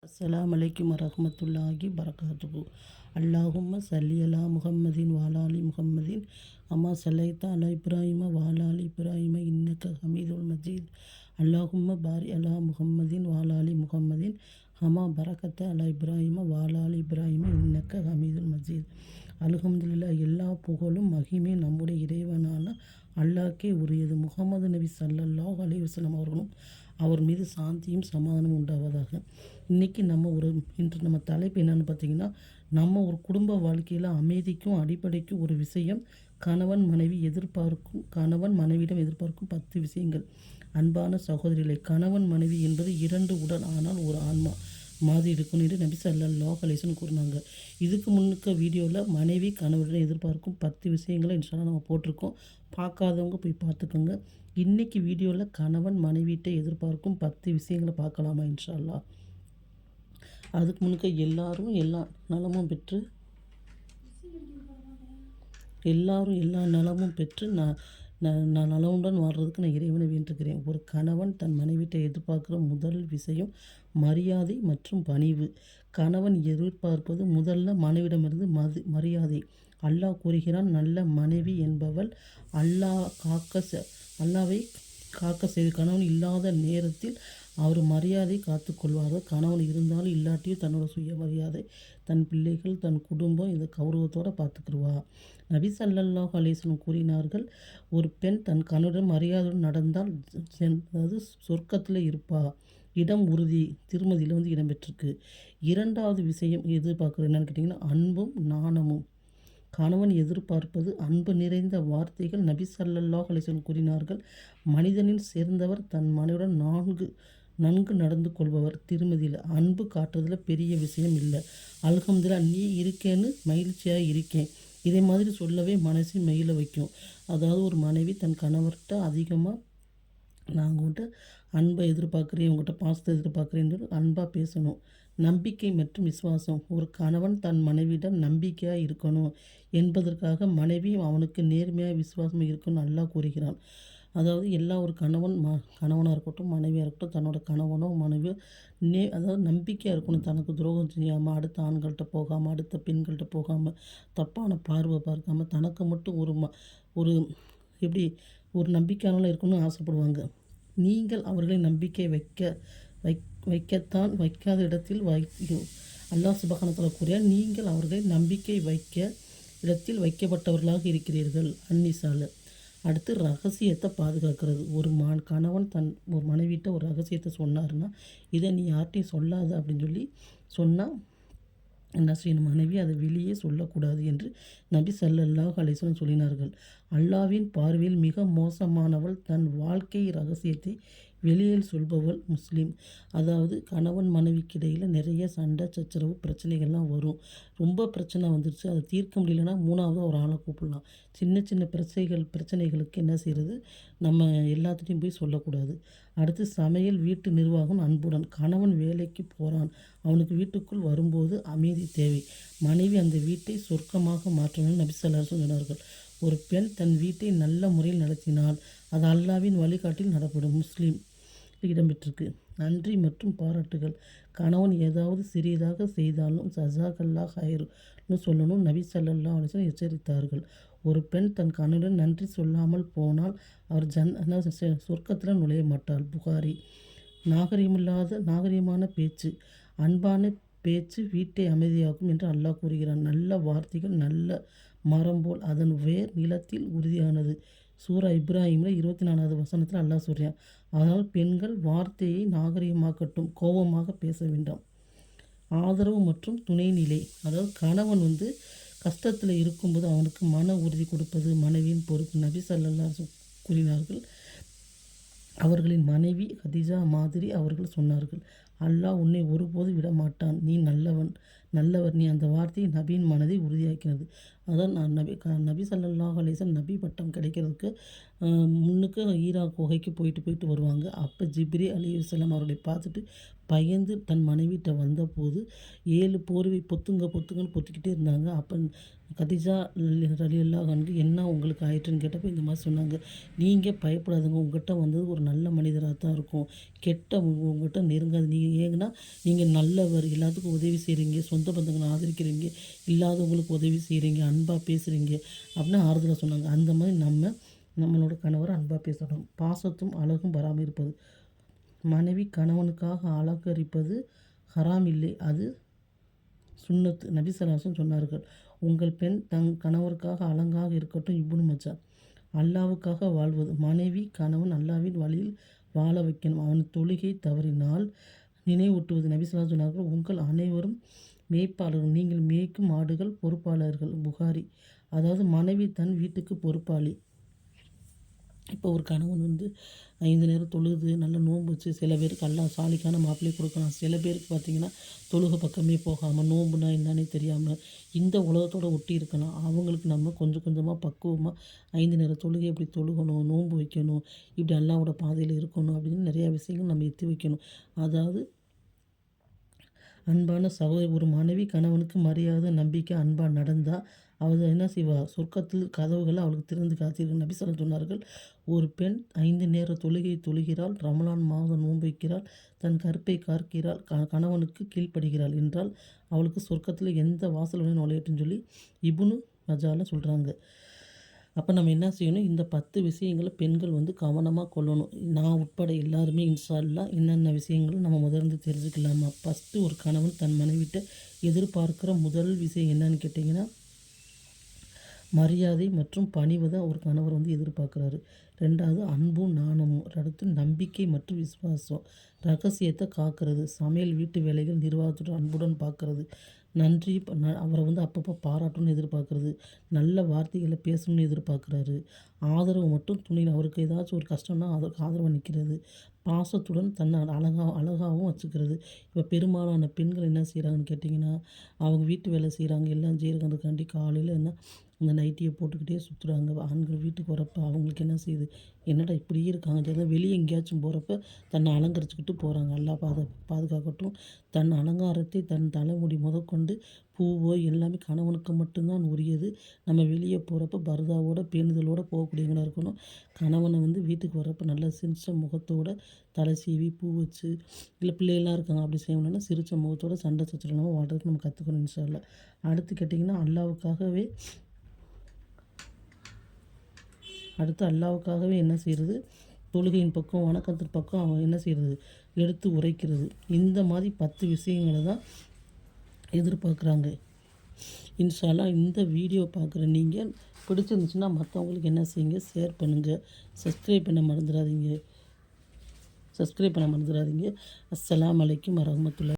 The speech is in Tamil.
அஸ்ஸலாமு அலைக்கும் வரஹ்மத்துல்லாஹி பரகாத்துஹு. அல்லாஹும்ம ஸல்லி அலா முஹம்மதின் வாலாலி முஹம்மதின் அம்மா ஸல்லைத அலா இப்ராஹிம வாலாலி இப்ராஹிம இன்னக ஹமீதுல் மஜீத். அல்லாஹும்ம பாரி அலா முஹம்மதின் வாலாலி முஹம்மதின் அம்மா பரக்கத்த அலா இப்ராஹிம வாலாலி இப்ராஹிம இன்னக ஹமீதுல் மஜீத். அல்ஹம்துலில்லாஹ். எல்லா புகழும் மகிமை நம்முடைய இறைவனான அல்லாஹ்க்கே உரியது. முகமது நபி ஸல்லல்லாஹு அலைஹி வஸல்லம் அவர்களும் அவர் மீது சாந்தியும் சமாதானம் உண்டாவதாக. இன்றைக்கி இன்று நம்ம தலைப்பு என்னென்னு பார்த்தீங்கன்னா, நம்ம ஒரு குடும்ப வாழ்க்கையில் அமைதிக்கும் அடிப்படைக்கும் ஒரு விஷயம் கணவன் மனைவியிடம் எதிர்பார்க்கும் 10 விஷயங்கள். அன்பான சகோதரிகளை, கணவன் மனைவி என்பது 2 உடல் ஆனால் ஒரு ஆன்மா மாதிரி இருக்கணும் என்று நபி ஸல்லல்லாஹு அலைஹி வஸல்லம் கூறினாங்க. இதுக்கு முன்னுக்க வீடியோவில் மனைவி கணவரிடம் எதிர்பார்க்கும் 10 விஷயங்களை இன்ஷால்லா நம்ம போட்டிருக்கோம். பார்க்காதவங்க போய் பார்த்துக்கோங்க. இன்றைக்கி வீடியோவில் கணவன் மனைவியிட்ட எதிர்பார்க்கும் 10 விஷயங்களை பார்க்கலாமா இன்ஷால்லா. அதுக்கு முன்னுக்க எல்லாரும் எல்லா நலமும் பெற்று நான் நலமுடன் வாழ்கிறதுக்கு நான் இறைவனை வேண்டுகிறேன். ஒரு கணவன் தன் மனைவிட்ட எதிர்பார்க்குற முதல் விஷயம் மரியாதை மற்றும் பணிவு. கணவன் எதிர்பார்ப்பது முதல்ல மனைவிடமிருந்து மரியாதை. அல்லாஹ் கூறுகிறான், நல்ல மனைவி என்பவள் அல்லாவை காக்க செய்து கணவன் இல்லாத நேரத்தில் அவர் மரியாதை காத்து கொள்வார்கள். கணவன் இருந்தாலும் இல்லாட்டியும் தன்னோட சுயமரியாதை, தன் பிள்ளைகள், தன் குடும்பம் இதை கௌரவத்தோடு பார்த்துக்கிடுவா. நபி ஸல்லல்லாஹு அலைஹி வஸல்லம் கூறினார்கள், ஒரு பெண் தன் கணவனுடன் மரியாதையுடன் நடந்தால் சொர்க்கத்தில் இருப்பா. இடம் உறுதி, திருமதியில் இடம்பெற்றிருக்கு. 2வது விஷயம் எதிர்பார்க்குறது என்னென்னு கேட்டிங்கன்னா, அன்பும் நாணமும். கணவன் எதிர்பார்ப்பது அன்பு நிறைந்த வார்த்தைகள். நபி ஸல்லல்லாஹு அலைஹி வஸல்லம் கூறினார்கள், மனிதனில் சேர்ந்தவர் தன் மனைவியுடன் நன்கு நடந்து கொள்பவர். திருமதியில் அன்பு காட்டுறதுல பெரிய விஷயம் இல்லை. அல்ஹம்துலில்லாஹ், நீ இருக்கேன்னு மகிழ்ச்சியாக இருக்கேன், இதே மாதிரி சொல்லவே மனசை மகிழ வைக்கும். அதாவது ஒரு மனைவி தன் கணவர்கிட்ட அதிகமாக நான் உங்கள்கிட்ட அன்பை எதிர்பார்க்குறேன், உங்கள்கிட்ட பாசத்தை எதிர்பார்க்குறேன்னு அன்பாக பேசணும். நம்பிக்கை மற்றும் விசுவாசம். ஒரு கணவன் தன் மனைவியிடம் நம்பிக்கையாக இருக்கணும் என்பதற்காக மனைவியும் அவனுக்கு நேர்மையாக விசுவாசமாக இருக்கணும்னு அல்லாஹ் கூறுகிறான். அதாவது ஒரு கணவனாக இருக்கட்டும், மனைவியாக இருக்கட்டும், தன்னோட கணவனோ மனைவியோ அதாவது நம்பிக்கையாக இருக்கணும். தனக்கு துரோகம் செய்யாமல், அடுத்த ஆண்கள்கிட்ட போகாமல், அடுத்த பெண்கள்கிட்ட போகாமல், தப்பான பார்வை பார்க்காமல், தனக்கு மட்டும் ஒரு எப்படி ஒரு நம்பிக்கையானவளாக இருக்கணும்னு ஆசைப்படுவாங்க. நீங்கள் அவர்களை நம்பிக்கை வைக்காத இடத்தில் அல்லாஹ் சுப்ஹானஹு வ தஆலா கூறிய, நீங்கள் அவர்களை நம்பிக்கை வைக்க இடத்தில் வைக்கப்பட்டவர்களாக இருக்கிறீர்கள். அந்நிசால. அடுத்து ரகசியத்தை பாதுகாக்கிறது. ஒரு கணவன் ஒரு மனைவிட்ட ஒரு ரகசியத்தை சொன்னார்னா, இதை நீ யார்கிட்டையும் சொல்லாத அப்படின்னு சொல்லி சொன்னால் என்ன செய்யணும், மனைவி அதை வெளியே சொல்லக்கூடாது என்று நபி ஸல்லல்லாஹு அலைஹி வஸல்லம் சொல்லினார்கள். அல்லாஹ்வின் பார்வையில் மிக மோசமானவள் தன் வாழ்க்கை ரகசியத்தை வெளியில் சொல்பவள். முஸ்லீம். அதாவது கணவன் மனைவிக்கு இடையில் நிறைய சண்டை சச்சரவு பிரச்சனைகள்லாம் வரும். ரொம்ப பிரச்சனை வந்துருச்சு, அதை தீர்க்க முடியலன்னா 3வது ஒரு ஆளை கூப்பிடலாம். சின்ன சின்ன பிரச்சனைகளுக்கு என்ன செய்கிறது, நம்ம எல்லாத்துட்டையும் போய் சொல்லக்கூடாது. அடுத்து சமையல், வீட்டு நிர்வாகம் அன்புடன். கணவன் வேலைக்கு போகிறான், அவனுக்கு வீட்டுக்குள் வரும்போது அமைதி தேவை. மனைவி அந்த வீட்டை சொர்க்கமாக மாற்றணும்னு நபி ஸல்லல்லாஹு அலைஹி வஸல்லம் சொன்னார்கள். ஒரு பெண் தன் வீட்டை நல்ல முறையில் நடத்தினால் அது அல்லாஹ்வின் வழிகாட்டில் நடப்படும். முஸ்லீம் இடம்பெற்றிருக்கு. நன்றி மற்றும் பாராட்டுகள். கணவன் ஏதாவது சிறியதாக செய்தாலும் ஜஸாக்கல்லாஹ் ஹைர்னு சொல்லணும் நபி ஸல்லல்லாஹு அலைஹி வஸல்லம் எச்சரித்தார்கள். ஒரு பெண் தன் கணவனுடன் நன்றி சொல்லாமல் போனால் அவர் சொர்க்கத்தில் நுழைய மாட்டாள். புகாரி. நாகரிகமான பேச்சு, அன்பான பேச்சு வீட்டை அமைதியாக்கும் என்று அல்லாஹ் கூறுகிறான். நல்ல வார்த்தைகள் நல்ல மரம் போல் அதன் வேர் நிலத்தில் உறுதியானது. சூரா இப்ராஹிமில் 24வது வசனத்தில் அல்லாஹ் சொல்கிறான். அதனால் பெண்கள் வார்த்தையை நாகரிகமாக்கட்டும், கோபமாக பேச வேண்டாம். ஆதரவு மற்றும் துணைநிலை. அதாவது கணவன் கஷ்டத்தில் இருக்கும்போது அவனுக்கு மன உறுதி கொடுப்பது மனைவியின் பொறுப்பு. நபி ஸல்லல்லாஹு அலைஹி வஸல்லம் கூறினார்கள். அவர்களின் மனைவி ஹதீஜா மாதிரி அவர்கள் சொன்னார்கள், அல்லாஹ் உன்னை ஒருபோது விடமாட்டான், நீ நல்லவன். நல்லவர் நீ. அந்த வார்த்தை நபியின் மனதை உறுதியாக்கினது. அதான் நான் நபி ஸல்லல்லாஹு அலைஹி வஸல்லம் நபி பட்டம் கிடைக்கிறதுக்கு முன்னுக்கு ஹீரா குகைக்கு போயிட்டு வருவாங்க. அப்போ ஜிப்ரீ அலைஹிஸ்ஸலாம் அவர்களை பார்த்துட்டு பயந்து தன் மனைவிட்ட வந்தபோது 7 போர்வை பொத்துங்கன்னு பொத்திக்கிட்டே இருந்தாங்க. அப்போ கதீஜா ரலியல்லாஹு அன்ஹா என்ன உங்களுக்கு ஆயிட்டுன்னு கேட்டப்போ இந்த மாதிரி சொன்னாங்க, நீங்கள் பயப்படாதுங்க, உங்கள்கிட்ட வந்தது ஒரு நல்ல மனிதராக தான் இருக்கும், உங்கள்கிட்ட நெருங்காது. நீங்கள் ஏங்கன்னா நீங்கள் நல்லவர், எல்லாத்துக்கும் உதவி செய்கிறீங்க, சொந்த பந்தங்களை ஆதரிக்கிறீங்க, இல்லாதவங்களுக்கு உதவி செய்கிறீங்க, அன்பாக பேசுகிறீங்க அப்படின்னு ஆறுதலாக சொன்னாங்க. அந்த மாதிரி நம்மளோட கணவரை அன்பாக பேசணும். பாசத்தும் அழகும் பராமரிப்பது. மனைவி கணவனுக்காக அலங்கரிப்பது ஹராம் இல்லை, அது சுன்னத்து. நபி ஸல்லல்லாஹு அலைஹி வஸல்லம் சொன்னார்கள், உங்கள் பெண் தன் கணவருக்காக அழகாக இருக்கட்டும். இப்னு மஜா. அல்லாஹ்வுக்காக வாழ்வது. மனைவி கணவன் அல்லாஹ்வின் வழியில் வாழ வைக்கணும். அவன் தொழுகை தவறினால் நினைவூட்டுவது. நபி ஸல்லல்லாஹு அலைஹி வஸல்லம் சொன்னார்கள், உங்கள் அனைவரும் மேய்ப்பாளர்கள், நீங்கள் மேய்க்கும் ஆடுகள் பொறுப்பாளர்கள். புகாரி. அதாவது மனைவி தன் வீட்டுக்கு பொறுப்பாளி. இப்போ ஒரு கணவன் 5 நேரம் தொழுது நல்லா நோன்பு வச்சு, சில பேருக்கு அல்லாஹ் சாலிக்கான மாப்பிள்ளையை கொடுக்கலாம். சில பேருக்கு பார்த்திங்கன்னா தொழுகை பக்கமே போகாமல், நோன்புனா என்னன்னே தெரியாமல் இந்த உலகத்தோடு ஒட்டி இருக்கலாம். அவங்களுக்கு நம்ம கொஞ்சம் கொஞ்சமாக பக்குவமாக 5 நேரம் தொழுகை எப்படி தொழுகணும், நோன்பு வைக்கணும், இப்படி அல்லாஹ்வோட பாதையில் இருக்கணும் அப்படின்னு நிறையா விஷயங்கள் நம்ம எத்தி வைக்கணும். அதாவது அன்பான சகோதரி. ஒரு மனைவி கணவனுக்கு மரியாதை, நம்பிக்கை, அன்பாக நடந்தால் அவள் என்ன செய்வாள், சொர்க்கத்தில் கதவுகளை அவளுக்கு திறந்து காத்திருக்கு. நபி ஸல்லல்லாஹு சொன்னார்கள், ஒரு பெண் 5 நேர தொழுகை தொழுகிறாள், ரமலான் மாதம் நோன்பு வைக்கிறாள், தன் கற்பை காக்கிறாள், கணவனுக்கு கீழ்ப்படுகிறாள் என்றால் அவளுக்கு சொர்க்கத்தில் எந்த வாசல் வேணும் நுழையட்டுன்னு சொல்லி இப்னு மஜால சொல்கிறாங்க. அப்போ நம்ம என்ன செய்யணும், இந்த 10 விஷயங்களை பெண்கள் கவனமாக கொள்ளணும். நான் உட்பட எல்லாருமே இன்ஷா அல்லாஹ் என்னென்ன விஷயங்களும் நம்ம முதல்ல தெரிஞ்சுக்கலாமா. ஃபஸ்ட்டு ஒரு கணவன் தன் மனைவிட்ட எதிர்பார்க்குற முதல் விஷயம் என்னன்னு கேட்டிங்கன்னா, மரியாதை மற்றும் பணிவு தான் ஒரு கணவர் எதிர்பார்க்குறாரு. 2வது அன்பும் நாணமும். அடுத்து நம்பிக்கை மற்றும் விசுவாசம். ரகசியத்தை காக்கிறது. சமையல், வீட்டு வேலைகள், நிர்வாகத்துடன் அன்புடன் பார்க்குறது. நன்றி அவரை அப்பப்போ பாராட்டணும்னு எதிர்பார்க்குறது. நல்ல வார்த்தைகளை பேசணும்னு எதிர்பார்க்குறாரு. ஆதரவு மற்றும் துணையில் அவருக்கு ஏதாச்சும் ஒரு கஷ்டம்னா அதற்கு ஆதரவாக நிற்கிறது. பாசத்துடன் தன்னை அழகாகவும் வச்சுக்கிறது. இப்போ பெரும்பாலான பெண்கள் என்ன செய்கிறாங்கன்னு கேட்டிங்கன்னா, அவங்க வீட்டு வேலை செய்கிறாங்க, எல்லாம் செய்கிறதுக்காண்டி காலையில் இந்த நைட்டியை போட்டுக்கிட்டே சுற்றுறாங்க. ஆண்கள் வீட்டுக்கு வரப்போ அவங்களுக்கு என்ன செய்யுது, என்னடா இப்படியே இருக்காங்க, வெளியே எங்கேயாச்சும் போகிறப்ப தன்னை அலங்கரிச்சுக்கிட்டு போகிறாங்க. அல்லாஹ் பாதுகாக்கட்டும். தன் அலங்காரத்தை தன் தலைமுடி முதற்கொண்டு பூவோ எல்லாமே கணவனுக்கு மட்டும்தான் உரியது. நம்ம வெளியே போகிறப்ப பர்தாவோட பேணுதலோடு போகக்கூடியவங்களாக இருக்கணும். கணவனை வீட்டுக்கு வர்றப்போ நல்லா சிரிச்ச முகத்தோட தலை சீவி பூ வச்சு, இல்லை பிள்ளைகள்லாம் இருக்காங்க அப்படி செய்யணும்னா சிரிச்ச முகத்தோட சண்டை சச்சரவு வாழ்றதுக்கு நம்ம கற்றுக்கணும் இன்ஷா அல்லாஹ். அடுத்து கேட்டிங்கன்னா, அல்லாஹ்வுக்காகவே என்ன செய்கிறது, தொழுகையின் பக்கம், வணக்கத்தின் பக்கம் அவன் என்ன செய்கிறது, எடுத்து உரைக்கிறது. இந்த மாதிரி 10 விஷயங்களை தான் எதிர்பார்க்குறாங்க. இன்ஷா அல்லாஹ் இந்த வீடியோ பார்க்குற நீங்கள் பிடிச்சிருந்துச்சுன்னா மற்றவங்களுக்கு என்ன செய்யுங்க, ஷேர் பண்ணுங்கள். சப்ஸ்கிரைப் பண்ண மறந்துடாதீங்க. அஸ்ஸலாமு அலைக்கும் வரஹ்மத்துல்லாஹி.